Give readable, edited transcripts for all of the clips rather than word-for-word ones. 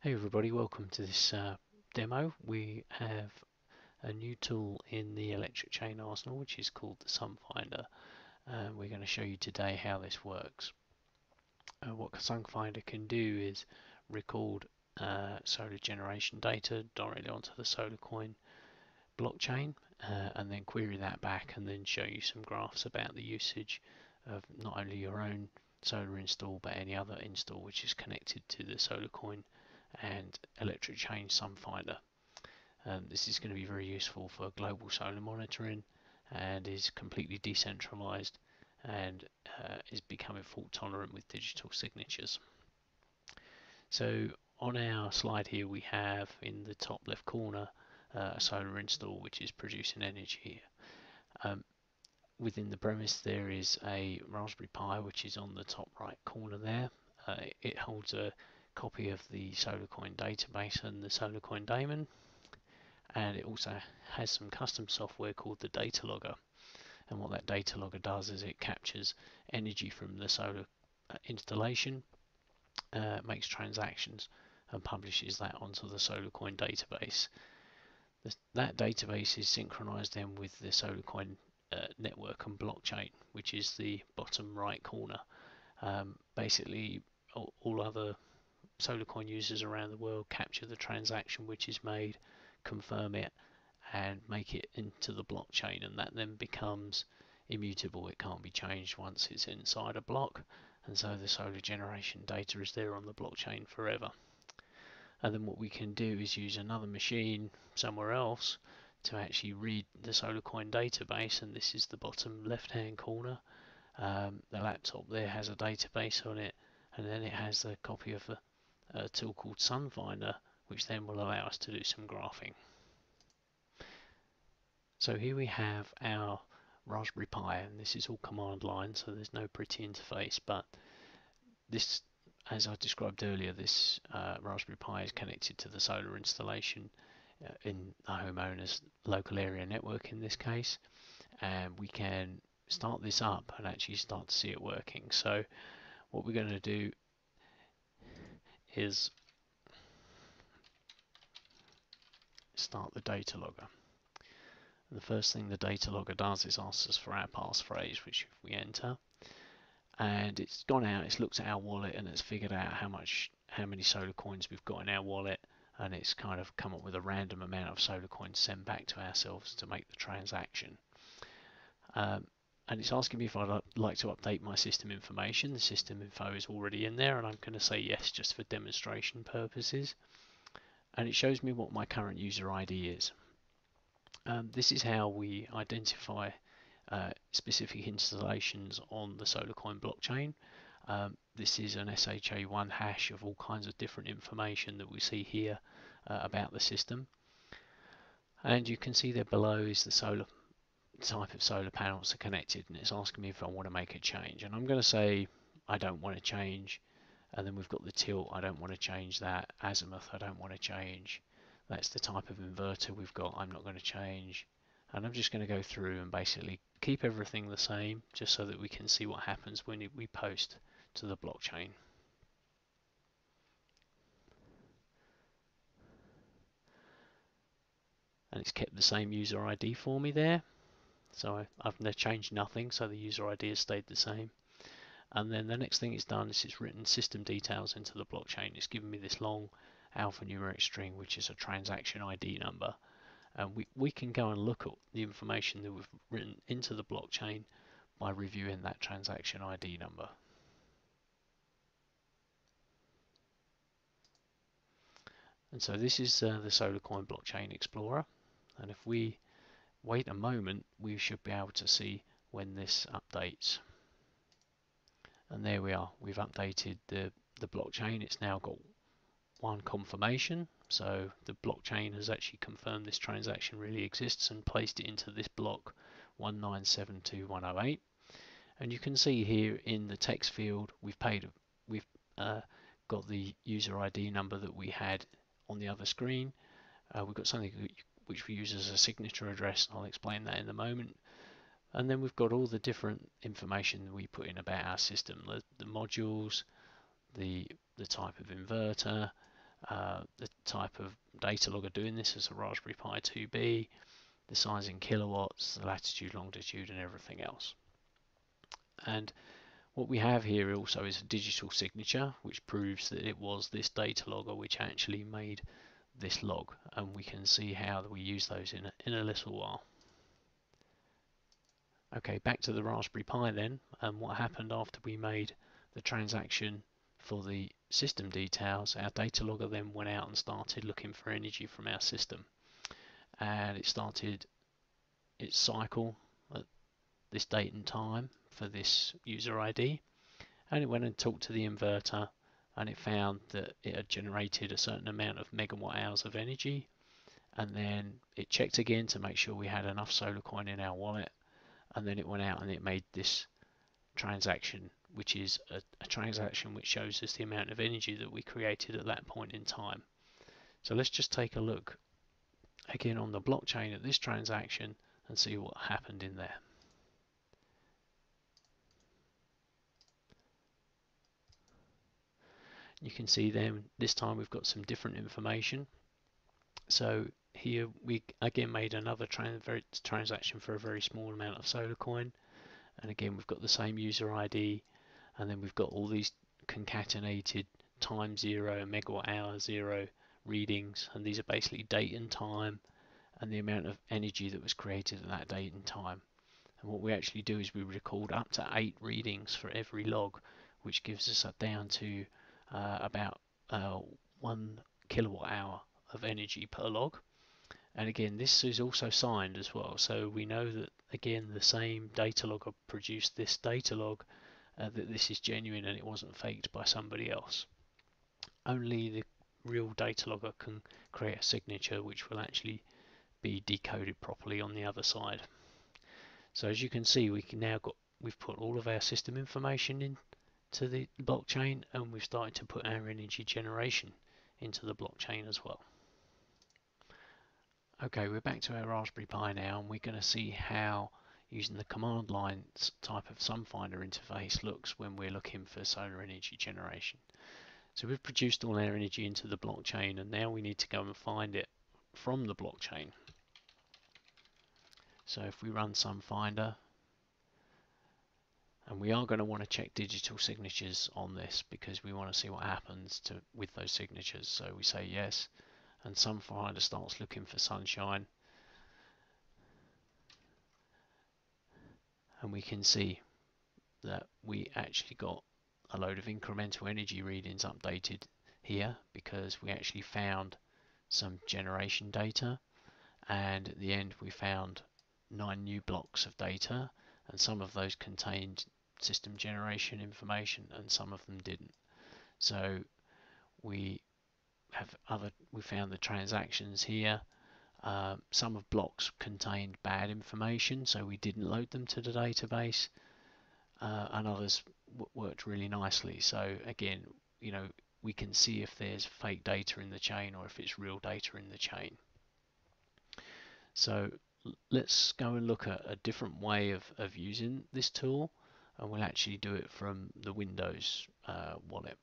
Hey everybody, welcome to this demo. We have a new tool in the electric chain arsenal which is called the Sunfinder, and we're going to show you today how this works. What Sunfinder can do is record solar generation data directly onto the SolarCoin blockchain and then query that back and then show you some graphs about the usage of not only your own solar install but any other install which is connected to the SolarCoin and electric chain Sunfinder. This is going to be very useful for global solar monitoring and is completely decentralized and is becoming fault tolerant with digital signatures. So on our slide here we have in the top left corner a solar install which is producing energy. Um, Within the premise there is a Raspberry Pi which is on the top right corner there. It holds a copy of the SolarCoin database and the SolarCoin daemon, and it also has some custom software called the data logger. And what that data logger does is it captures energy from the solar installation, makes transactions and publishes that onto the SolarCoin database. That database is synchronized then with the SolarCoin network and blockchain, which is the bottom right corner. Basically, all other SolarCoin users around the world capture the transaction which is made, confirm it, and make it into the blockchain, and that then becomes immutable. It can't be changed once it's inside a block, and so the solar generation data is there on the blockchain forever. And then what we can do is use another machine somewhere else to actually read the SolarCoin database, and this is the bottom left hand corner. The laptop there has a database on it, and then it has a copy of a tool called Sunfinder, which then will allow us to do some graphing. So here we have our Raspberry Pi, and this is all command line, so there's no pretty interface, but this, as I described earlier, this Raspberry Pi is connected to the solar installation in the homeowner's local area network in this case, and we can start this up and actually start to see it working. So what we're going to do is start the data logger. And the first thing the data logger does is asks us for our passphrase, which if we enter, and it's gone out, it's looked at our wallet and it's figured out how many solar coins we've got in our wallet, and it's kind of come up with a random amount of solar coins to send back to ourselves to make the transaction. And it's asking me if I'd like to update my system information. The system info is already in there, and I'm going to say yes just for demonstration purposes. And it shows me what my current user ID is. This is how we identify specific installations on the SolarCoin blockchain. This is an SHA-1 hash of all kinds of different information that we see here about the system. And you can see there below is the type of solar panels are connected, and it's asking me if I want to make a change. And I'm going to say I don't want to change. And then we've got the tilt, I don't want to change that. Azimuth, I don't want to change. That's the type of inverter we've got, I'm not going to change. And I'm just going to go through and basically keep everything the same, just so that we can see what happens when we post to the blockchain. And it's kept the same user ID for me there. So I've changed nothing, so the user ID has stayed the same. And then the next thing it's done is it's written system details into the blockchain. It's given me this long alphanumeric string, which is a transaction ID number. And we can go and look at the information that we've written into the blockchain by reviewing that transaction ID number. And so this is the SolarCoin Blockchain Explorer. And if we wait a moment, we should be able to see when this updates. And there we are. We've updated the blockchain. It's now got one confirmation, so the blockchain has actually confirmed this transaction really exists and placed it into this block 1972108. And you can see here in the text field we've got the user ID number that we had on the other screen. We've got something which we use as a signature address, and I'll explain that in a moment. And then we've got all the different information that we put in about our system, the modules, the type of inverter, The type of data logger doing this is a Raspberry Pi 2B, the size in kilowatts, the latitude, longitude, and everything else. And what we have here also is a digital signature, which proves that it was this data logger which actually made this log, and we can see how we use those in a little while. Okay, back to the Raspberry Pi then, and what happened after we made the transaction for the system details. Our data logger then went out and started looking for energy from our system, and it started its cycle at this date and time for this user ID, and it went and talked to the inverter, and it found that it had generated a certain amount of megawatt hours of energy, and then it checked again to make sure we had enough solar coin in our wallet, and then it went out and it made this transaction, which is a transaction which shows us the amount of energy that we created at that point in time. So let's just take a look again on the blockchain at this transaction and see what happened in there. You can see then this time we've got some different information. So here we again made another transaction for a very small amount of solar coin, and again we've got the same user ID, and then we've got all these concatenated time zero and megawatt hour zero readings, and these are basically date and time and the amount of energy that was created at that date and time. And what we actually do is we record up to 8 readings for every log, which gives us down to about 1 kilowatt hour of energy per log. And again, this is also signed as well, so we know that again the same data logger produced this data log, that this is genuine and it wasn't faked by somebody else. Only the real data logger can create a signature which will actually be decoded properly on the other side. So as you can see, we've put all of our system information into the blockchain, and we've started to put our energy generation into the blockchain as well. Okay, we're back to our Raspberry Pi now, and we're going to see how using the command line type of Sunfinder interface looks when we're looking for solar energy generation. So we've produced all our energy into the blockchain, and now we need to go and find it from the blockchain. So if we run Sunfinder, and we are going to want to check digital signatures on this because we want to see what happens with those signatures. So we say yes, and Sunfinder starts looking for sunshine, and we can see that we actually got a load of incremental energy readings updated here because we actually found some generation data, and at the end we found 9 new blocks of data, and some of those contained system generation information and some of them didn't. So we found the transactions here. Some of blocks contained bad information, so we didn't load them to the database, and others worked really nicely. So again, we can see if there's fake data in the chain or if it's real data in the chain. So let's go and look at a different way of using this tool, and we'll actually do it from the Windows wallet.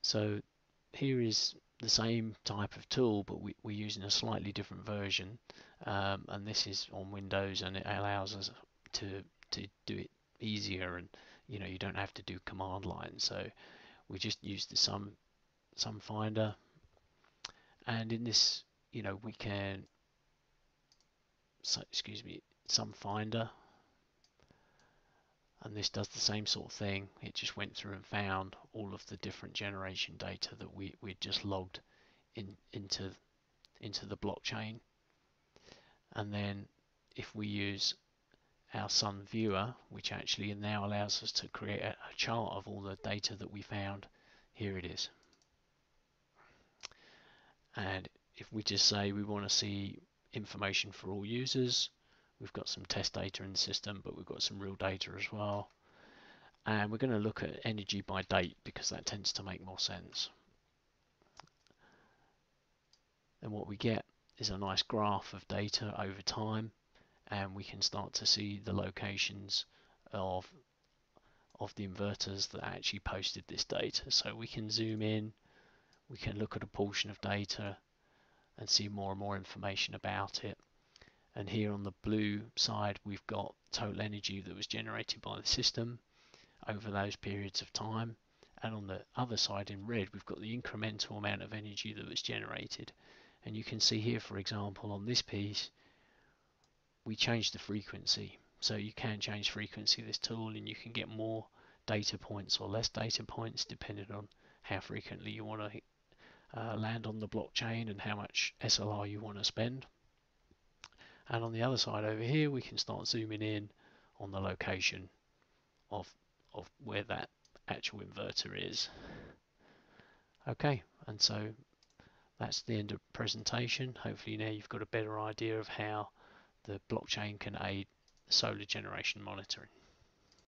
So here is the same type of tool, but we're using a slightly different version, and this is on Windows, and it allows us to do it easier, and you don't have to do command line. So we just use the Sunfinder, and in this we can Sunfinder, and this does the same sort of thing. It just went through and found all of the different generation data that we'd just logged into the blockchain. And then if we use our Sun Viewer, which actually now allows us to create a chart of all the data that we found, here it is. And if we just say we want to see information for all users, we've got some test data in the system, but we've got some real data as well. And we're going to look at energy by date because that tends to make more sense. And what we get is a nice graph of data over time, and we can start to see the locations of of the inverters that actually posted this data. So we can zoom in, we can look at a portion of data and see more and more information about it. And here on the blue side, we've got total energy that was generated by the system over those periods of time. And on the other side in red, we've got the incremental amount of energy that was generated. And you can see here, for example, on this piece, we changed the frequency. So you can change frequency of this tool, and you can get more data points or less data points depending on how frequently you want to land on the blockchain and how much SLR you want to spend. And on the other side over here, we can start zooming in on the location of where that actual inverter is. Okay, and so that's the end of the presentation. Hopefully now you've got a better idea of how the blockchain can aid solar generation monitoring.